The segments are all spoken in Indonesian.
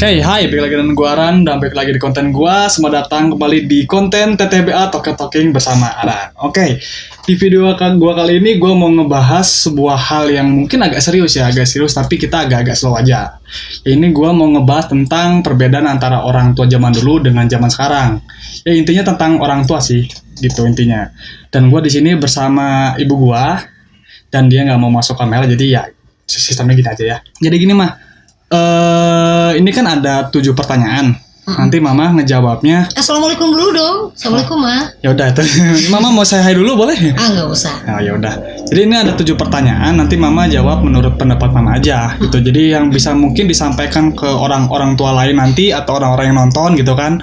Hey, hai, balik lagi dengan gua Aran dan balik lagi di konten gua. Selamat datang kembali di konten TTBA Talking bersama Aran. Oke, di video gua kali ini gua mau ngebahas sebuah hal yang mungkin agak serius tapi kita agak-agak slow aja. Ini gua mau ngebahas tentang perbedaan antara orang tua zaman dulu dengan zaman sekarang. Ya intinya tentang orang tua sih, gitu intinya. Dan gua di sini bersama ibu gua dan dia nggak mau masuk kamera, jadi ya sistemnya gini aja ya. Jadi gini mah. Ini kan ada 7 pertanyaan. Nanti Mama ngejawabnya. Assalamualaikum dulu dong. Assalamualaikum Ma. Ya udah, Mama mau saya hai dulu boleh? Nggak usah. Oh ya udah. Jadi ini ada 7 pertanyaan. Nanti Mama jawab menurut pendapat Mama aja. Gitu. Jadi yang bisa mungkin disampaikan ke orang-orang tua lain nanti atau orang-orang yang nonton gitu kan.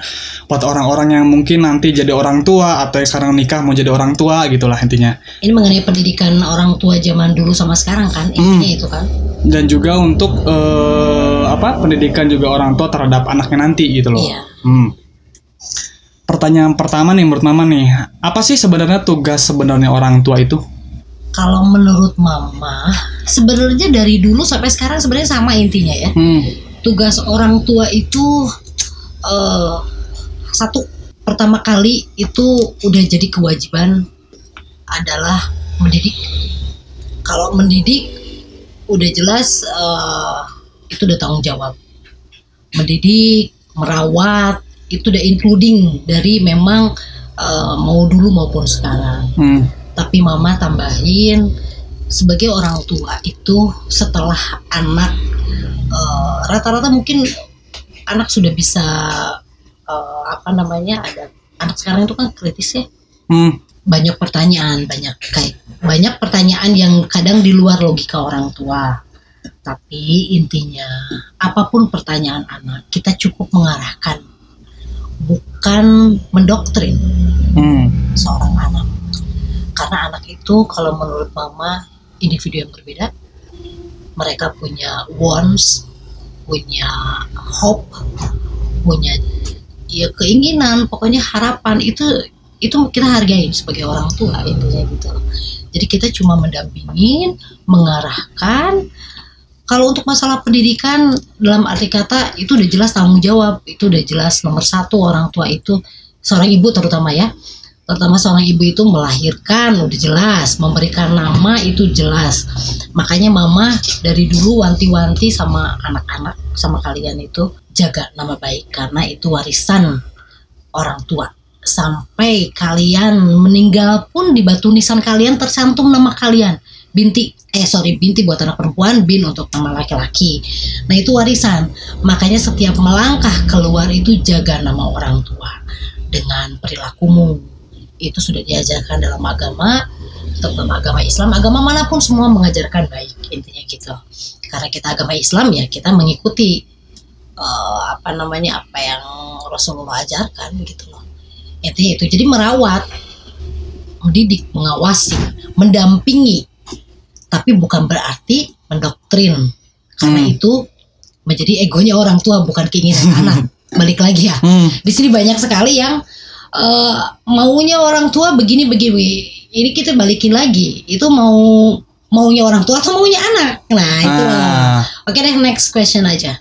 Buat orang-orang yang mungkin nanti jadi orang tua atau yang sekarang nikah mau jadi orang tua gitulah intinya. Ini mengenai pendidikan orang tua zaman dulu sama sekarang kan intinya itu kan. Dan juga untuk pendidikan juga orang tua terhadap anaknya nanti gitu loh. Iya. Pertanyaan pertama nih menurut Mama nih, apa sih sebenarnya tugas sebenarnya orang tua itu? Kalau menurut Mama, sebenarnya dari dulu sampai sekarang sebenarnya sama intinya ya. Tugas orang tua itu satu, pertama kali itu udah jadi kewajiban adalah mendidik. Kalau mendidik udah jelas itu udah tanggung jawab. Mendidik, merawat itu udah including dari memang mau dulu maupun sekarang. Tapi Mama tambahin sebagai orang tua itu setelah anak rata-rata mungkin anak sudah bisa ada anak sekarang itu kan kritis ya. Banyak pertanyaan yang kadang di luar logika orang tua. Tapi intinya apapun pertanyaan anak, kita cukup mengarahkan, bukan mendoktrin seorang anak. Karena anak itu kalau menurut Mama individu yang berbeda. Mereka punya wants, punya hope, punya keinginan, pokoknya harapan itu kita hargain sebagai orang tua intinya gitu. Jadi kita cuma mendampingin, mengarahkan. Kalau untuk masalah pendidikan dalam arti kata itu udah jelas tanggung jawab, itu udah jelas nomor 1 orang tua itu seorang ibu terutama ya. Terutama seorang ibu itu melahirkan udah jelas, memberikan nama itu jelas. Makanya Mama dari dulu wanti-wanti sama anak-anak sama kalian itu jaga nama baik karena itu warisan orang tua. Sampai kalian meninggal pun di batu nisan kalian tercantum nama kalian. Binti buat anak perempuan, Bin untuk nama laki-laki. Nah itu warisan. Makanya setiap melangkah keluar itu jaga nama orang tua dengan perilakumu. Itu sudah diajarkan dalam agama, terutama agama Islam. Agama manapun semua mengajarkan baik intinya gitu. Karena kita agama Islam ya kita mengikuti apa yang Rasulullah ajarkan gitu loh. Intinya itu. Jadi merawat, mendidik, mengawasi, mendampingi. Tapi bukan berarti mendoktrin. Karena itu menjadi egonya orang tua, bukan keinginan anak. Balik lagi ya. Di sini banyak sekali yang maunya orang tua begini. Ini kita balikin lagi. Itu maunya orang tua atau maunya anak. Nah itu. Oke deh, next question aja.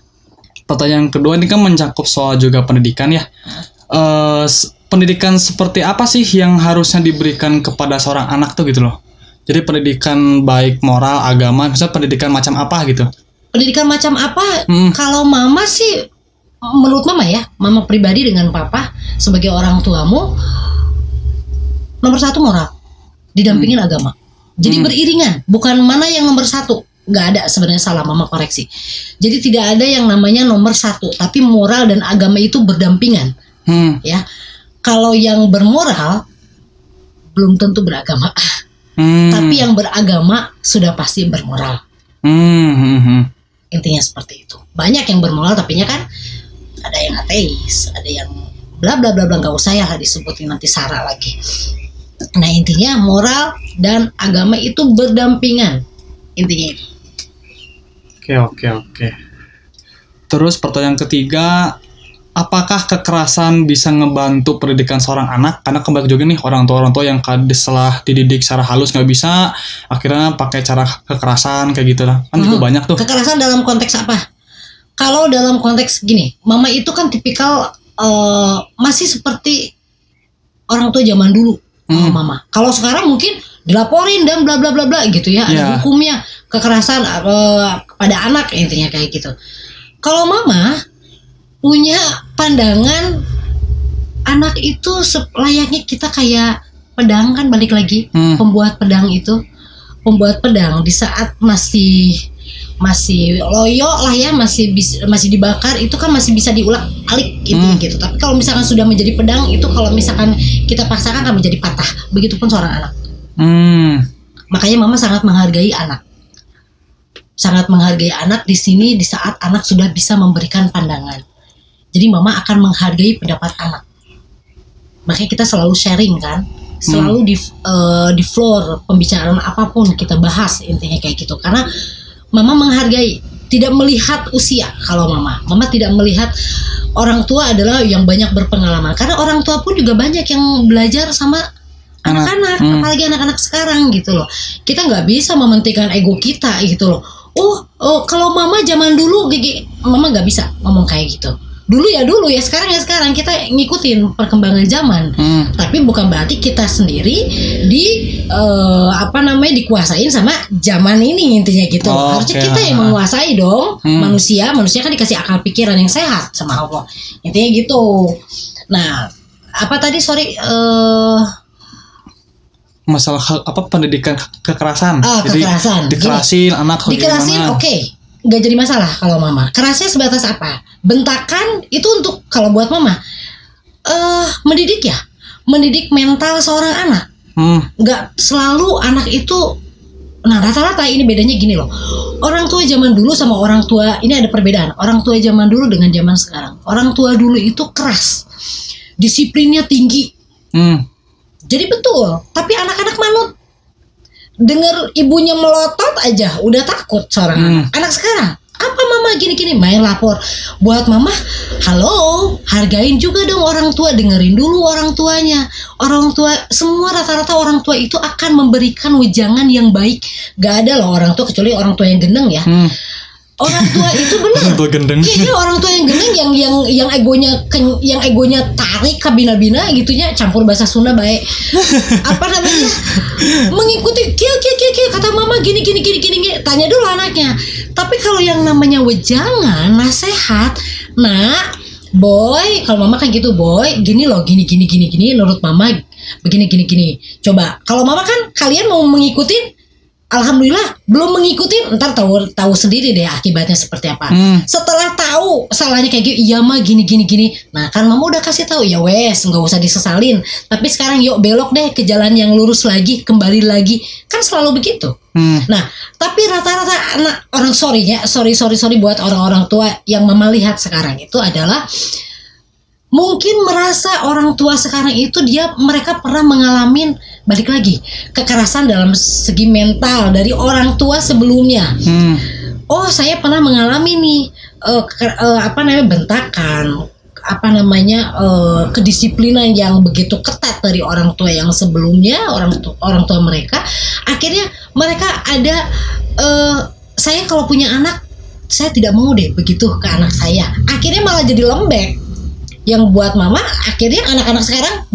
Pertanyaan kedua ini kan mencakup soal juga pendidikan ya. Pendidikan seperti apa sih yang harusnya diberikan kepada seorang anak tuh gitu loh? Jadi pendidikan baik moral, agama, maksudnya pendidikan macam apa gitu? Pendidikan macam apa? Kalau Mama sih, menurut Mama ya, Mama pribadi dengan Papa sebagai orang tuamu, nomor 1 moral, didampingin agama. Jadi beriringan, bukan mana yang nomor 1. Nggak ada sebenarnya, salah Mama koreksi. Jadi tidak ada yang namanya nomor 1, tapi moral dan agama itu berdampingan. Ya, kalau yang bermoral belum tentu beragama. Tapi yang beragama sudah pasti bermoral. Intinya seperti itu. Banyak yang bermoral tapi kan ada yang ateis, ada yang bla bla bla bla, nggak usah ya disebutin nanti sara lagi. Nah intinya moral dan agama itu berdampingan. Intinya itu. Oke. Terus pertanyaan ketiga, apakah kekerasan bisa ngebantu pendidikan seorang anak? Karena kembali juga nih orang tua yang setelah dididik secara halus nggak bisa, akhirnya pakai cara kekerasan kayak gitu lah. Kan juga banyak tuh. Kekerasan dalam konteks apa? Kalau dalam konteks gini, mama itu kan tipikal masih seperti orang tua zaman dulu. Mama. Kalau sekarang mungkin dilaporin dan bla bla bla bla gitu ya, ada hukumnya kekerasan kepada anak intinya kayak gitu. Kalau mama punya pandangan anak itu layaknya kita kayak pedang kan, balik lagi pembuat pedang di saat masih loyo lah ya, masih dibakar itu kan masih bisa diulak-alik gitu. Tapi kalau misalkan sudah menjadi pedang itu, kalau misalkan kita paksakan akan menjadi patah. Begitupun seorang anak. Makanya mama sangat menghargai anak. Sangat menghargai anak di sini di saat anak sudah bisa memberikan pandangan. Jadi mama akan menghargai pendapat anak. Makanya kita selalu sharing kan. Selalu di floor pembicaraan apapun kita bahas intinya kayak gitu. Karena mama menghargai, tidak melihat usia. Kalau mama tidak melihat orang tua adalah yang banyak berpengalaman. Karena orang tua pun juga banyak yang belajar sama anak-anak, apalagi anak-anak sekarang gitu loh. Kita nggak bisa mementingkan ego kita gitu loh. Oh kalau mama zaman dulu, mama nggak bisa ngomong kayak gitu. Dulu ya, sekarang kita ngikutin perkembangan zaman. Tapi bukan berarti kita sendiri dikuasain sama zaman ini intinya gitu. Harusnya kita yang menguasai dong. Manusia kan dikasih akal pikiran yang sehat sama Allah. Intinya gitu. Nah, apa tadi masalah pendidikan kekerasan. Kekerasan. Dikerasin anak. Dikerasin oke. Gak jadi masalah kalau mama. Kerasnya sebatas apa? Bentakan itu untuk kalau buat mama mendidik ya. Mendidik mental seorang anak. Gak selalu anak itu. Nah rata-rata ini bedanya gini loh. Orang tua zaman dulu sama orang tua, ini ada perbedaan. Orang tua zaman dulu dengan zaman sekarang. Orang tua dulu itu keras, disiplinnya tinggi. Jadi betul. Tapi anak-anak manut. Dengar ibunya melotot aja udah takut seorang anak. Anak sekarang apa mama gini-gini, main lapor. Buat mama, halo, hargain juga dong orang tua, dengerin dulu orang tuanya. Orang tua, semua rata-rata orang tua itu akan memberikan wejangan yang baik. Gak ada loh orang tua kecuali orang tua yang gendeng ya. Orang tua itu benar. Iya, orang tua yang gendeng yang egonya tarik ke bina-bina gitunya, campur bahasa Sunda baik. Apa namanya? Mengikuti kia kata mama gini. Tanya dulu anaknya. Tapi kalau yang namanya wejangan, nasihat, nak, boy, kalau mama kan gitu, boy, gini loh, gini, menurut mama begini. Coba, kalau mama kan kalian mau mengikuti. Alhamdulillah belum mengikuti, ntar tahu sendiri deh akibatnya seperti apa. Setelah tahu salahnya kayak gitu, iya mah gini. Nah kan mama udah kasih tahu, ya wes nggak usah disesalin. Tapi sekarang yuk belok deh ke jalan yang lurus lagi, kembali lagi. Kan selalu begitu. Nah tapi rata-rata anak orang sorry buat orang-orang tua yang mama lihat sekarang itu adalah mungkin merasa orang tua sekarang itu mereka pernah mengalami balik lagi kekerasan dalam segi mental dari orang tua sebelumnya. Oh saya pernah mengalami nih bentakan, kedisiplinan yang begitu ketat dari orang tua yang sebelumnya, orang tua mereka. Akhirnya mereka ada saya kalau punya anak saya tidak mau deh begitu ke anak saya. Akhirnya malah jadi lembek. Yang buat mama, akhirnya anak-anak sekarang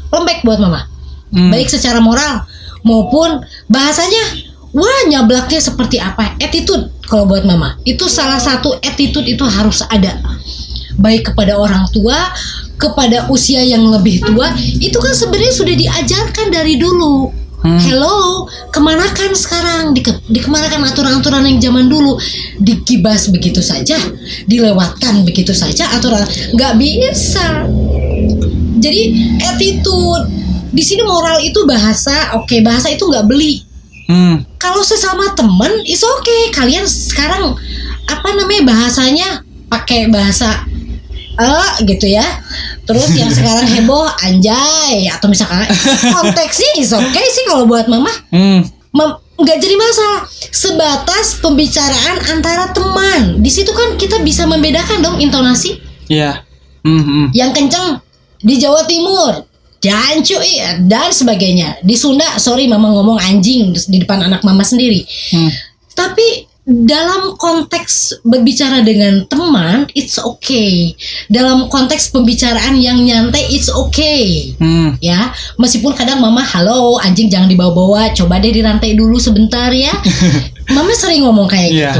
lembek buat mama. Baik secara moral maupun bahasanya, wah nyablaknya seperti apa. Attitude kalau buat mama, itu salah satu attitude itu harus ada. Baik kepada orang tua, kepada usia yang lebih tua, itu kan sebenarnya sudah diajarkan dari dulu. Hello, kemanakan sekarang? Dikemanakan aturan-aturan yang zaman dulu? Dikibas begitu saja, dilewatkan begitu saja aturan, nggak bisa. Jadi attitude di sini moral itu bahasa, bahasa itu nggak beli. Kalau sesama temen, is okay. Kalian sekarang bahasanya pakai bahasa gitu ya. Terus yang sekarang heboh anjay atau misalkan konteksnya is okay sih kalau buat mama. Nggak jadi masalah. Sebatas pembicaraan antara teman. Di situ kan kita bisa membedakan dong intonasi. Iya. Yang kenceng di Jawa Timur, jancu dan sebagainya. Di Sunda, sorry mama ngomong anjing di depan anak mama sendiri. Tapi dalam konteks berbicara dengan teman, it's okay. Dalam konteks pembicaraan yang nyantai, it's okay. Ya, meskipun kadang mama, halo anjing jangan dibawa-bawa, coba deh dirantai dulu sebentar ya. Mama sering ngomong kayak gitu.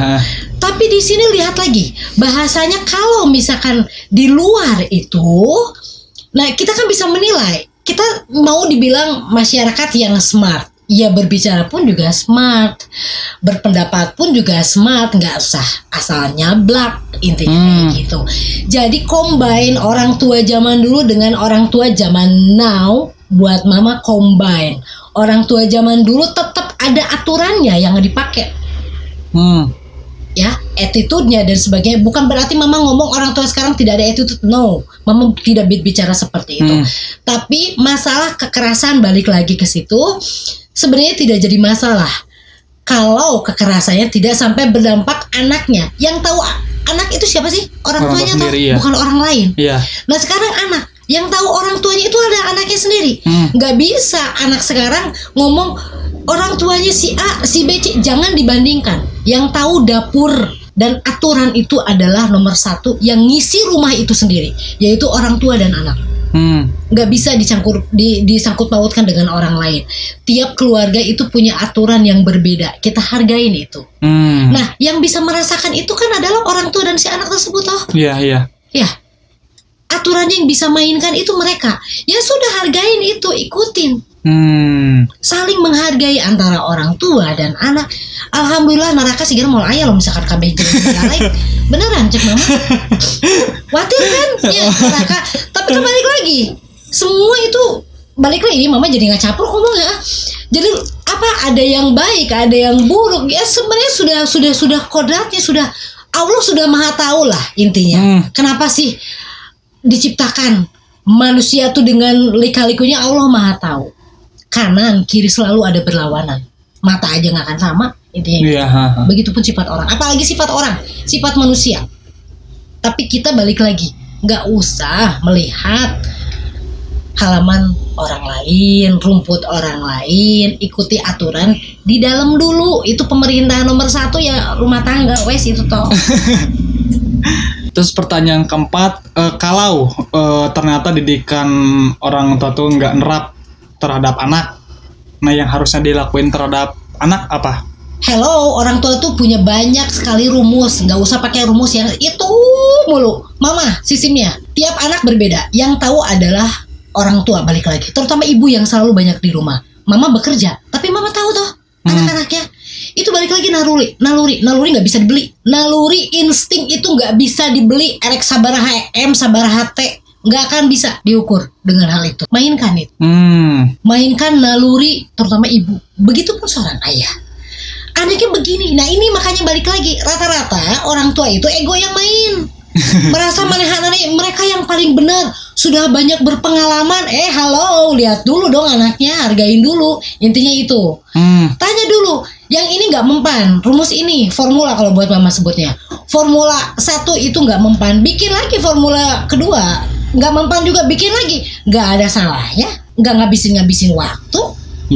Tapi di sini lihat lagi bahasanya, kalau misalkan di luar itu, nah kita kan bisa menilai. Kita mau dibilang masyarakat yang smart. Ya, berbicara pun juga smart, berpendapat pun juga smart, nggak usah asal nyablak, intinya kayak gitu. Jadi combine orang tua zaman dulu dengan orang tua zaman now, buat mama combine. Orang tua zaman dulu tetap ada aturannya yang dipakai, ya, attitude-nya dan sebagainya. Bukan berarti mama ngomong orang tua sekarang tidak ada attitude, no, mama tidak bicara seperti itu. Tapi masalah kekerasan, balik lagi ke situ, sebenarnya tidak jadi masalah kalau kekerasannya tidak sampai berdampak anaknya. Yang tahu anak itu siapa sih? Orang tuanya sendiri, bukan orang lain. Nah sekarang anak yang tahu orang tuanya itu ada anaknya sendiri. Nggak bisa anak sekarang ngomong orang tuanya si A, si B, C. Jangan dibandingkan. Yang tahu dapur dan aturan itu adalah nomor satu, yang ngisi rumah itu sendiri, yaitu orang tua dan anak. Nggak bisa disangkut pautkan dengan orang lain. Tiap keluarga itu punya aturan yang berbeda. Kita hargain itu. Nah, yang bisa merasakan itu kan adalah orang tua dan si anak tersebut, toh. Iya. Ya, aturannya yang bisa mainkan itu mereka. Ya sudah, hargain itu, ikutin. Saling menghargai antara orang tua dan anak. Alhamdulillah neraka sih mau ayah loh misalkan KB lain. Beneran cek mama. Watir kan ya neraka. Tapi kembali lagi, semua itu balik lagi, mama jadi nggak campur ngomong ya. Jadi apa, ada yang baik, ada yang buruk. Ya sebenarnya sudah kodratnya, sudah Allah sudah maha tahu lah intinya. Kenapa sih diciptakan manusia tuh dengan lika-likunya, Allah maha tahu. Kanan kiri selalu ada berlawanan, mata aja nggak akan sama intinya. Begitupun sifat orang, apalagi sifat orang, sifat manusia. Tapi kita balik lagi, nggak usah melihat halaman orang lain, rumput orang lain, ikuti aturan di dalam dulu. Itu pemerintahan nomor satu ya, rumah tangga wes itu toh. Terus pertanyaan keempat, kalau ternyata didikan orang tua tuh nggak nerap terhadap anak, nah yang harusnya dilakuin terhadap anak apa? Hello, orang tua tuh punya banyak sekali rumus. Nggak usah pakai rumus yang itu mulu. Mama, sistemnya tiap anak berbeda. Yang tahu adalah orang tua, balik lagi. Terutama ibu yang selalu banyak di rumah. Mama bekerja, tapi mama tahu toh anak-anaknya. Itu balik lagi naluri nggak bisa dibeli. Naluri insting itu nggak bisa dibeli. Erek sabaraha M, sabaraha T. Nggak akan bisa diukur dengan hal itu. Mainkan itu. Mainkan naluri, terutama ibu. Begitupun seorang ayah. Anaknya begini. Nah ini makanya balik lagi. Rata-rata orang tua itu ego yang main. Merasa manehanane mereka yang paling benar. Sudah banyak berpengalaman. Halo, lihat dulu dong anaknya. Hargain dulu. Intinya itu. Tanya dulu. Yang ini nggak mempan. Rumus ini, formula kalau buat mama sebutnya. Formula 1 itu nggak mempan. Bikin lagi formula kedua. Nggak mempan juga, bikin lagi. Nggak ada salahnya. Nggak ngabisin waktu.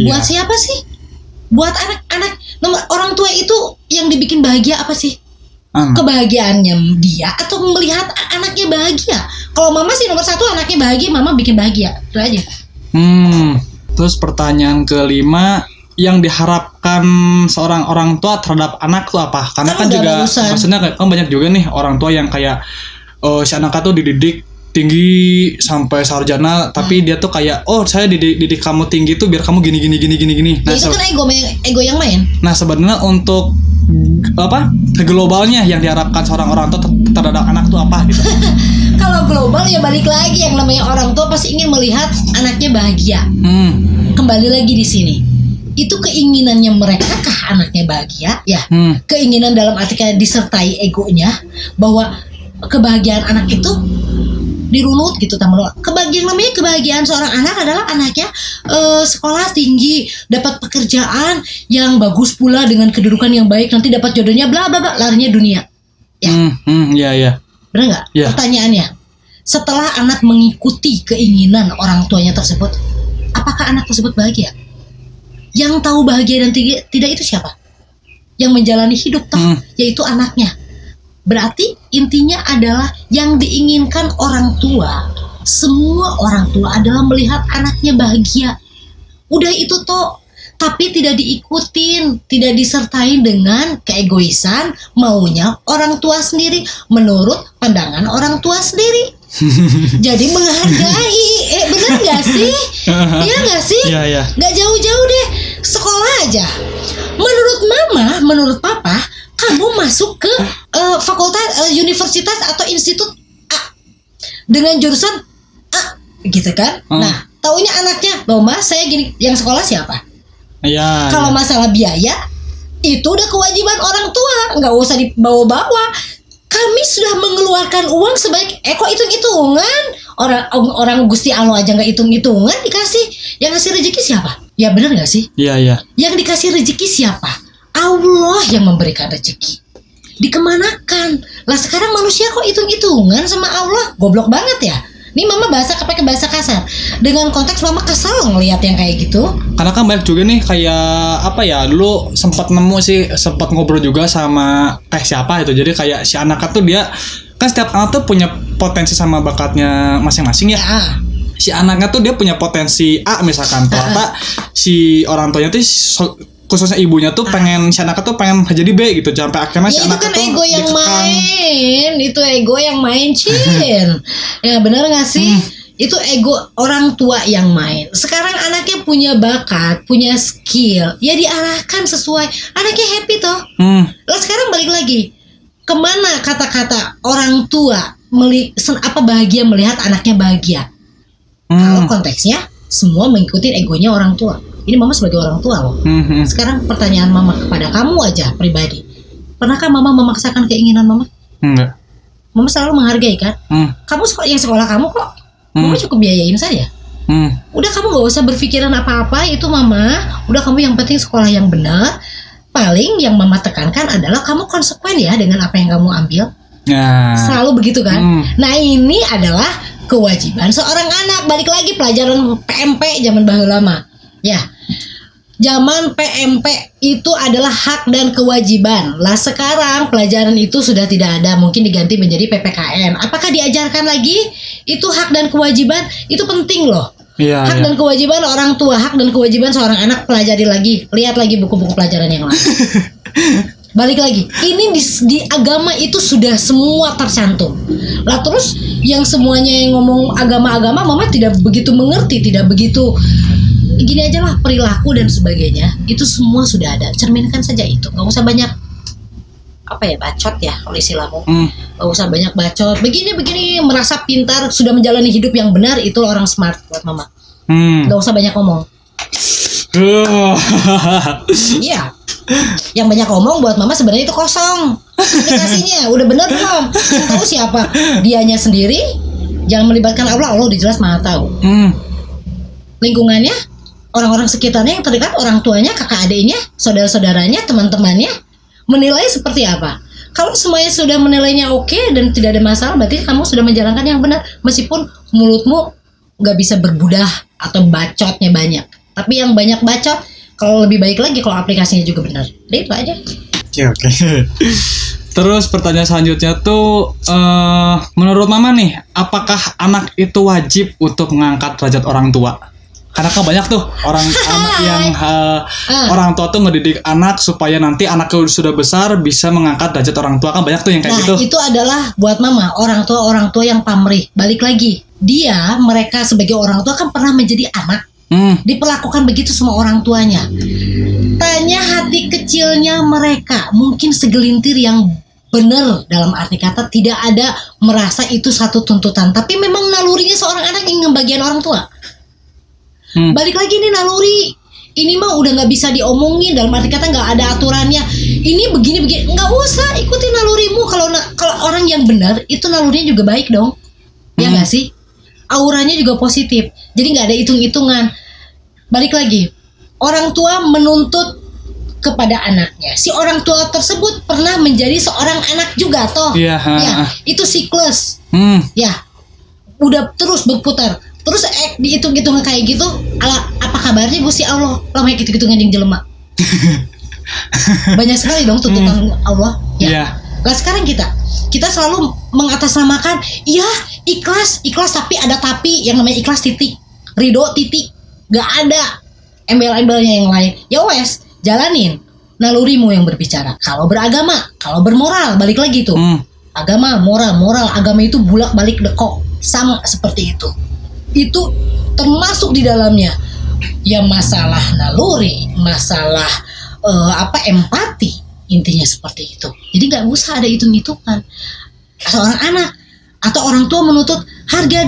Buat siapa sih? Buat anak-anak. Orang tua itu yang dibikin bahagia apa sih? Kebahagiaannya dia atau melihat anaknya bahagia. Kalau mama sih nomor satu, anaknya bahagia, mama bikin bahagia. Itu aja. Terus pertanyaan kelima, yang diharapkan seorang orang tua terhadap anak tuh apa? Karena kan juga maksudnya kan banyak juga nih orang tua yang kayak si anaknya tuh dididik tinggi sampai sarjana, tapi dia tuh kayak, oh saya didik kamu tinggi tuh biar kamu gini. Nah, itu kan ego yang main. Nah sebenarnya untuk apa globalnya yang diharapkan seorang orang tua terhadap anak tuh apa gitu? Kalau global ya balik lagi, yang namanya orang tua pasti ingin melihat anaknya bahagia. Kembali lagi di sini. Itu keinginannya mereka kah anaknya bahagia? Ya. Keinginan dalam artinya disertai egonya bahwa kebahagiaan anak itu dirunut gitu, namanya kebahagiaan seorang anak adalah anaknya sekolah tinggi, dapat pekerjaan yang bagus pula dengan kedudukan yang baik, nanti dapat jodohnya bla bla bla, larinya dunia. Ya. Benar nggak? Ya. Pertanyaannya, setelah anak mengikuti keinginan orang tuanya tersebut, apakah anak tersebut bahagia? Yang tahu bahagia dan tidak itu siapa? yang menjalani hidup toh, yaitu anaknya. Berarti intinya adalah yang diinginkan orang tua, semua orang tua adalah melihat anaknya bahagia. Udah itu toh. Tapi tidak diikutin, tidak disertai dengan keegoisan maunya orang tua sendiri menurut pandangan orang tua sendiri. Jadi menghargai, bener gak sih? Iya gak sih? Iya. Gak jauh-jauh deh, sekolah aja. Menurut mama, menurut papa, kamu masuk ke fakultas, universitas atau institut A dengan jurusan A, gitu kan? Nah, taunya anaknya, loh mas, saya gini, yang sekolah siapa? Iya. Kalau masalah biaya, itu udah kewajiban orang tua, nggak usah dibawa-bawa. Kami sudah mengeluarkan uang sebaik, kok hitung-hitungan? Orang Gusti Allah aja nggak hitung-hitungan dikasih. Yang ngasih rezeki siapa? Ya benar nggak sih? Iya. Yang dikasih rezeki siapa? Allah yang memberikan rezeki. Dikemanakan? Lah sekarang manusia kok hitung-hitungan sama Allah? Goblok banget ya. Ini mama pakai bahasa kasar. Dengan konteks mama kesel ngelihat yang kayak gitu. Karena kan banyak juga nih kayak apa ya, dulu sempat ngobrol juga sama siapa itu. Jadi kayak si anak tuh dia kan setiap anak tuh punya potensi sama bakatnya masing-masing ya. Si anaknya tuh dia punya potensi A misalkan. Ternyata si orang tuanya tuh khususnya ibunya tuh pengen si anaknya tuh pengen jadi B gitu, sampai akhirnya si anak itu kan tuh ego yang dikekang. main, itu ego yang main, Cin. Ya benar nggak sih? Itu ego orang tua yang main. Sekarang anaknya punya bakat, punya skill, ya diarahkan sesuai. Anaknya happy toh. Lah sekarang balik lagi, kemana kata-kata orang tua bahagia melihat anaknya bahagia? Kalau konteksnya semua mengikuti egonya orang tua. Ini mama sebagai orang tua loh. Sekarang pertanyaan mama kepada kamu aja pribadi. Pernahkah mama memaksakan keinginan mama? Enggak. Mama selalu menghargai kan? Kamu sekolah kamu kok. Mama cukup biayain saja. Udah kamu gak usah berpikiran apa-apa itu mama. Udah kamu yang penting sekolah yang benar. Paling yang mama tekankan adalah kamu konsekuen ya dengan apa yang kamu ambil. Selalu begitu kan? Nah ini adalah kewajiban seorang anak. Balik lagi pelajaran PMP zaman baheula lama. Ya, zaman PMP itu adalah hak dan kewajiban. Lah sekarang pelajaran itu sudah tidak ada, mungkin diganti menjadi PPKN. Apakah diajarkan lagi? Itu hak dan kewajiban, itu penting loh. Hak dan kewajiban orang tua, hak dan kewajiban seorang anak, pelajari lagi, lihat lagi buku-buku pelajaran yang lain. Balik lagi, ini di agama itu sudah semua tercantum. Lah terus yang semuanya yang ngomong agama-agama, mama tidak begitu mengerti, tidak begitu. Gini aja lah, perilaku dan sebagainya itu semua sudah ada. Cerminkan saja itu, nggak usah banyak bacot ya kalau istilahmu. Nggak usah banyak bacot. Begini merasa pintar, sudah menjalani hidup yang benar, itu orang smart buat mama. Nggak usah banyak ngomong. Iya. Yang banyak ngomong buat mama sebenarnya itu kosong. Aplikasinya udah bener belum? Tahu siapa? Dianya sendiri. Jangan melibatkan Allah udah jelas maha tahu. Lingkungannya, orang-orang sekitarnya yang terdekat, orang tuanya, kakak adiknya, saudara-saudaranya, teman-temannya menilai seperti apa. Kalau semuanya sudah menilainya oke dan tidak ada masalah, berarti kamu sudah menjalankan yang benar. Meskipun mulutmu gak bisa berbudah atau bacotnya banyak, tapi yang banyak bacot, kalau lebih baik lagi kalau aplikasinya juga benar. Jadi itu aja. Oke. Terus pertanyaan selanjutnya tuh, menurut mama nih, apakah anak itu wajib untuk mengangkat derajat orang tua? Karena kan banyak tuh orang tua tuh ngedidik anak supaya nanti anaknya sudah besar bisa mengangkat derajat orang tua, kan banyak tuh yang kayak gitu. Nah itu adalah buat mama orang tua yang pamrih. Balik lagi, mereka sebagai orang tua kan pernah menjadi anak, diperlakukan begitu sama orang tuanya. Tanya hati kecilnya mereka, mungkin segelintir yang benar dalam arti kata, tidak ada merasa itu satu tuntutan, tapi memang nalurinya seorang anak ingin bagian orang tua. Balik lagi nih naluri, ini mah udah nggak bisa diomongin, dalam arti kata nggak ada aturannya. Ini begini, nggak usah ikutin nalurimu. Kalau orang yang benar itu nalurinya juga baik dong, ya nggak sih? Auranya juga positif, jadi nggak ada hitung-hitungan. Balik lagi, orang tua menuntut kepada anaknya. Si orang tua tersebut pernah menjadi seorang anak juga toh. Ya, itu siklus. Ya, udah terus berputar. Terus dihitung-hitung kayak gitu, apa kabarnya Gusti Allah? Lama gitu-gitu ngajeng jelema. Banyak sekali dong tuntutan Allah. Ya. Iya. Lah sekarang kita selalu mengatasnamakan, iya ikhlas tapi ada tapi yang namanya ikhlas titik, ridho titik, gak ada embel-embelnya yang lain. Ya wes, jalanin nalurimu yang berbicara. Kalau beragama, kalau bermoral, balik lagi tuh. Agama, moral, agama itu bulak-balik dekok, sama seperti itu. Itu termasuk di dalamnya. Ya masalah naluri, masalah empati, intinya seperti itu. Jadi nggak usah ada hitung-hitungan. Seorang anak atau orang tua menuntut harga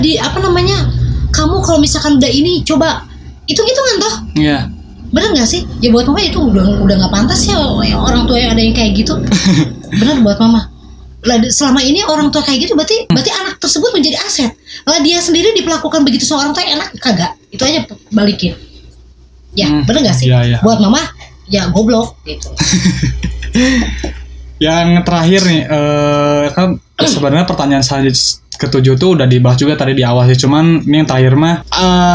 kamu kalau misalkan udah ini coba hitung-hitungan toh. Iya. Bener nggak sih? Ya buat mama itu udah nggak pantas ya orang tua yang ada yang kayak gitu. Bener buat mama. Lah selama ini orang tua kayak gitu berarti anak tersebut menjadi aset. Lah dia sendiri diperlakukan begitu sama orang tua enak kagak? Itu aja balikin. Ya, bener nggak sih? Ya. Buat mama ya goblok gitu. Yang terakhir nih, kan sebenarnya pertanyaan saya ketujuh tuh udah dibahas juga tadi di awal sih. Cuman ini yang terakhir mah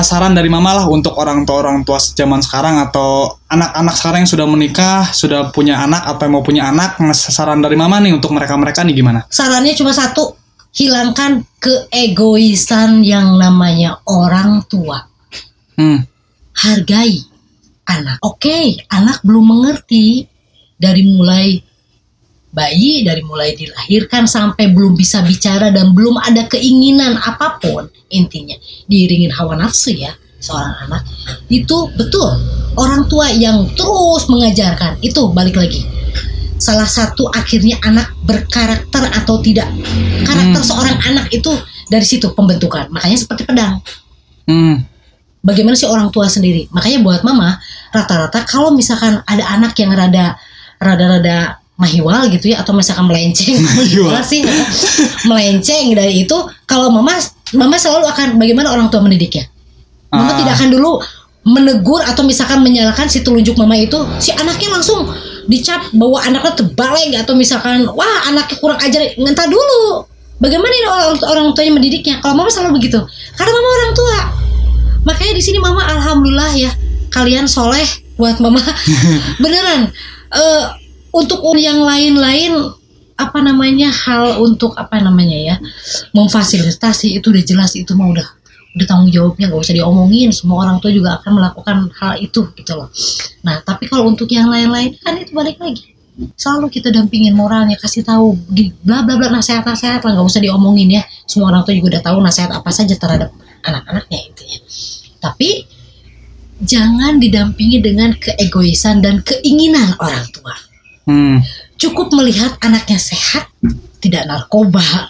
saran dari mama lah untuk orang tua zaman sekarang atau anak-anak sekarang yang sudah menikah, sudah punya anak atau yang mau punya anak. Saran dari mama nih untuk mereka nih gimana? Sarannya cuma satu, hilangkan keegoisan yang namanya orang tua. Hargai anak. Oke, anak belum mengerti dari mulai bayi, dari mulai dilahirkan sampai belum bisa bicara dan belum ada keinginan apapun, intinya diiringin hawa nafsu ya seorang anak. Itu betul orang tua yang terus mengajarkan. Itu balik lagi, salah satu akhirnya anak berkarakter atau tidak. Karakter seorang anak itu dari situ pembentukan. Makanya seperti pedang. Bagaimana sih orang tua sendiri? Makanya buat mama rata-rata kalau misalkan ada anak yang rada mahiwal gitu ya, atau misalkan melenceng melenceng dari itu, kalau mama selalu akan bagaimana orang tua mendidiknya. Mama tidak akan dulu menegur atau misalkan menyalahkan si telunjuk mama itu, si anaknya langsung dicap bahwa anaknya terbalik atau misalkan wah anaknya kurang ajar. Ngentar dulu bagaimana ini orang tuanya mendidiknya. Kalau mama selalu begitu karena mama orang tua. Makanya di sini mama alhamdulillah ya, kalian soleh buat mama. Beneran. Untuk yang lain-lain hal untuk memfasilitasi itu udah jelas, itu mah udah tanggung jawabnya, gak usah diomongin. Semua orang tua juga akan melakukan hal itu gitu loh. Nah tapi kalau untuk yang lain-lain kan itu balik lagi, selalu kita dampingin moralnya, kasih tahu bla bla bla, nasihat lah, gak usah diomongin ya. Semua orang tua juga udah tahu nasihat apa saja terhadap anak-anaknya intinya. Tapi jangan didampingi dengan keegoisan dan keinginan orang tua. Cukup melihat anaknya sehat, tidak narkoba,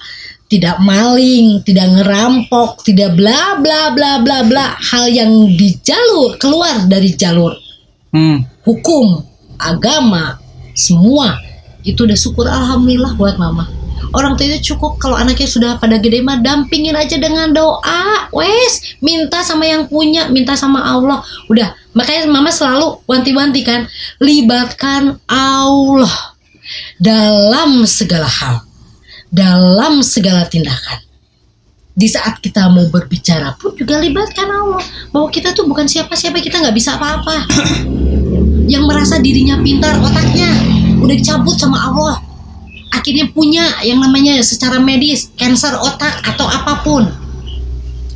tidak maling, tidak ngerampok, tidak bla bla bla bla bla, hal yang keluar dari jalur hukum, agama, semua itu udah syukur alhamdulillah buat mama. Orang tua itu cukup kalau anaknya sudah pada gede mah dampingin aja dengan doa, wes minta sama yang punya, minta sama Allah, udah. Makanya mama selalu wanti-wanti kan, libatkan Allah dalam segala hal, dalam segala tindakan. Di saat kita mau berbicara pun juga libatkan Allah, bahwa kita tuh bukan siapa-siapa, kita nggak bisa apa-apa. Yang merasa dirinya pintar, otaknya udah dicabut sama Allah, akhirnya punya yang namanya secara medis kanker otak atau apapun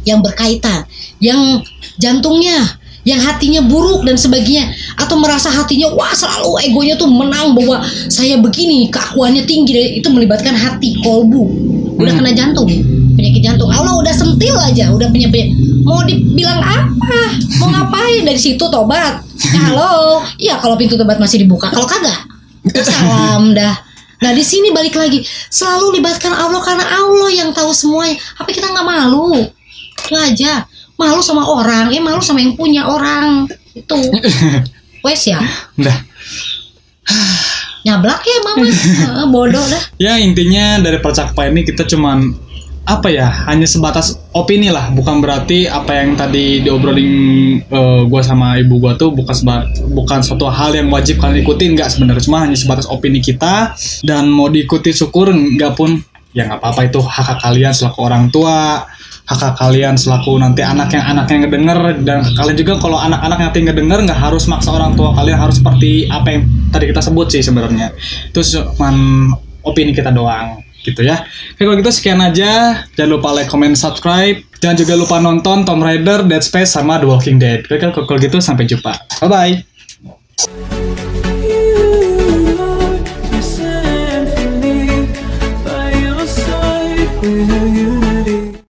yang berkaitan, yang jantungnya, yang hatinya buruk dan sebagainya, atau merasa hatinya wah selalu egonya tuh menang bahwa saya begini, keakuannya tinggi, itu melibatkan hati, kolbu, udah kena jantung, penyakit jantung. Allah udah sentil aja, udah punya mau dibilang apa, mau ngapain, dari situ tobat. Halo, iya kalau pintu tobat masih dibuka, kalau kagak salam dah. Nah di sini balik lagi, selalu libatkan Allah karena Allah yang tahu semuanya. Apa kita nggak malu? Itu aja. Malu sama orang, malu sama yang punya orang itu. Wes ya. Udah. Nyablak ya mama. Bodoh dah. Ya intinya dari percakapan ini kita cuman hanya sebatas opini lah, bukan berarti apa yang tadi diobrolin gue sama ibu gue tuh bukan suatu hal yang wajib kalian ikutin, nggak sebenarnya, cuma hanya sebatas opini kita, dan mau diikuti syukur, nggak pun ya nggak apa-apa, itu hak kalian selaku orang tua, hak kalian selaku nanti anaknya ngedenger, dan kalian juga kalau anak-anak nanti ngedenger nggak harus maksa orang tua kalian harus seperti apa yang tadi kita sebut sih sebenarnya. Itu cuma opini kita doang gitu ya. Oke, kalau gitu sekian aja. Jangan lupa like, comment, subscribe. Jangan juga lupa nonton Tomb Raider, Dead Space, sama The Walking Dead. Oke, kalau gitu sampai jumpa. Bye-bye. With